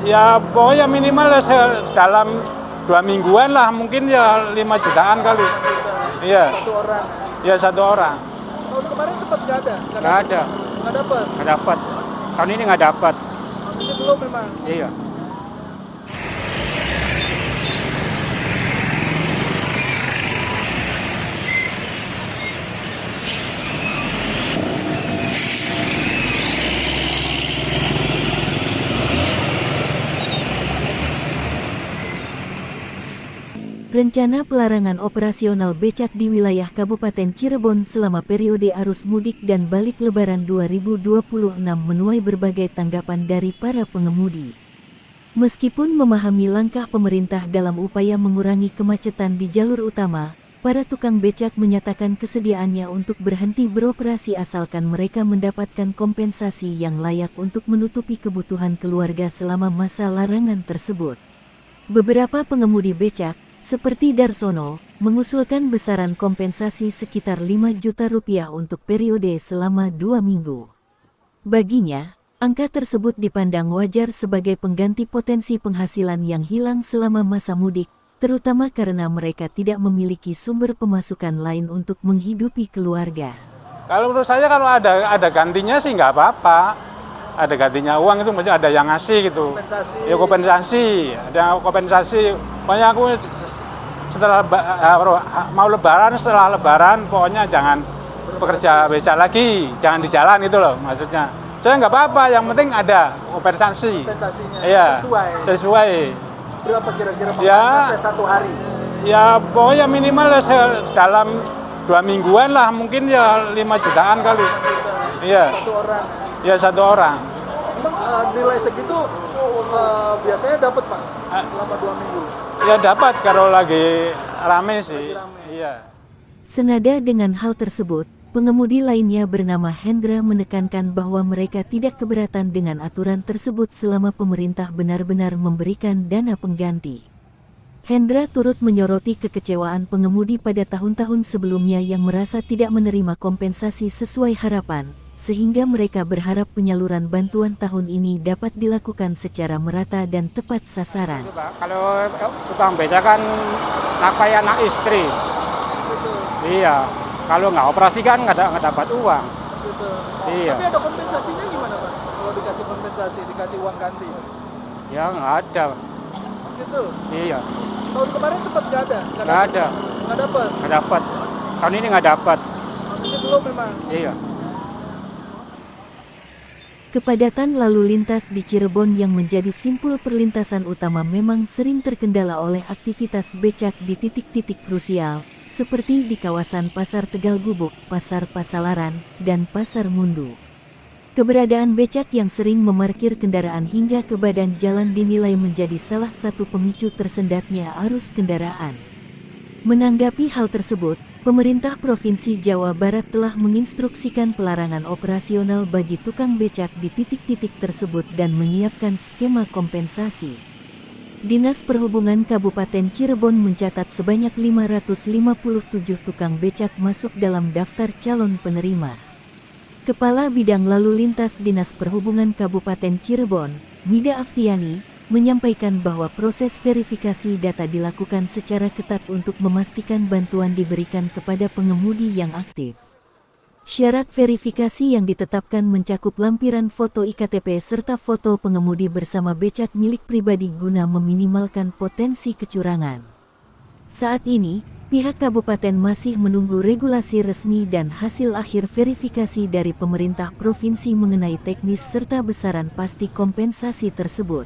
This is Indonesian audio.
Ya pokoknya minimal ya dalam 2 mingguan lah, mungkin ya 5 jutaan kali. Iya, Satu orang. ya 1 orang. Tahun kemarin sempat nggak ada? Nggak ada, Nggak dapat? nggak dapat. Tahun ini nggak dapat. Ini belum memang. Iya. Rencana pelarangan operasional becak di wilayah Kabupaten Cirebon selama periode arus mudik dan balik Lebaran 2026 menuai berbagai tanggapan dari para pengemudi. Meskipun memahami langkah pemerintah dalam upaya mengurangi kemacetan di jalur utama, para tukang becak menyatakan kesediaannya untuk berhenti beroperasi asalkan mereka mendapatkan kompensasi yang layak untuk menutupi kebutuhan keluarga selama masa larangan tersebut. Beberapa pengemudi becak, seperti Darsono, mengusulkan besaran kompensasi sekitar 5 juta rupiah untuk periode selama 2 minggu. Baginya, angka tersebut dipandang wajar sebagai pengganti potensi penghasilan yang hilang selama masa mudik, terutama karena mereka tidak memiliki sumber pemasukan lain untuk menghidupi keluarga. Kalau menurut saya kalau ada gantinya sih nggak apa-apa. Ada gantinya uang itu maksudnya ada yang ngasih gitu. Kompensasi. Ya kompensasi, ada kompensasi. Pokoknya aku setelah mau lebaran, setelah lebaran pokoknya jangan bekerja becak lagi, jangan di jalan itu loh maksudnya. Saya nggak apa-apa, yang penting ada kompensasi. Kompensasinya Iya, sesuai. Berapa kira-kira Ya. pemangkasnya satu hari? Ya pokoknya minimal ya dalam 2 mingguan lah, mungkin ya 5 jutaan kali. Iya. Satu orang. Ya 1 orang. Emang nilai segitu biasanya dapat Pak selama 2 minggu? Ya dapat kalau lagi rame sih. Lagi rame. Iya. Senada dengan hal tersebut, pengemudi lainnya bernama Hendra menekankan bahwa mereka tidak keberatan dengan aturan tersebut selama pemerintah benar-benar memberikan dana pengganti. Hendra turut menyoroti kekecewaan pengemudi pada tahun-tahun sebelumnya yang merasa tidak menerima kompensasi sesuai harapan, sehingga mereka berharap penyaluran bantuan tahun ini dapat dilakukan secara merata dan tepat sasaran. Kalau tukang becak kan kayak anak istri. Betul. Iya. Kalau nggak operasi kan nggak dapat uang. Betul. Iya. Tapi ada kompensasinya gimana Pak? Kalau dikasih kompensasi, dikasih uang ganti? Ya nggak ada. Gitu. Iya. Tahun kemarin sempat nggak ada? Nggak ada. Nggak dapat? Nggak dapat. Tahun ini nggak dapat. Ini belum memang. Iya. Kepadatan lalu lintas di Cirebon yang menjadi simpul perlintasan utama memang sering terkendala oleh aktivitas becak di titik-titik krusial, seperti di kawasan Pasar Tegal Gubuk, Pasar Pasalaran, dan Pasar Mundu. Keberadaan becak yang sering memarkir kendaraan hingga ke badan jalan dinilai menjadi salah satu pemicu tersendatnya arus kendaraan. Menanggapi hal tersebut, pemerintah Provinsi Jawa Barat telah menginstruksikan pelarangan operasional bagi tukang becak di titik-titik tersebut dan menyiapkan skema kompensasi. Dinas Perhubungan Kabupaten Cirebon mencatat sebanyak 557 tukang becak masuk dalam daftar calon penerima. Kepala Bidang Lalu Lintas Dinas Perhubungan Kabupaten Cirebon, Mida Aftiani, menyampaikan bahwa proses verifikasi data dilakukan secara ketat untuk memastikan bantuan diberikan kepada pengemudi yang aktif. Syarat verifikasi yang ditetapkan mencakup lampiran foto IKTP serta foto pengemudi bersama becak milik pribadi guna meminimalkan potensi kecurangan. Saat ini, pihak kabupaten masih menunggu regulasi resmi dan hasil akhir verifikasi dari pemerintah provinsi mengenai teknis serta besaran pasti kompensasi tersebut.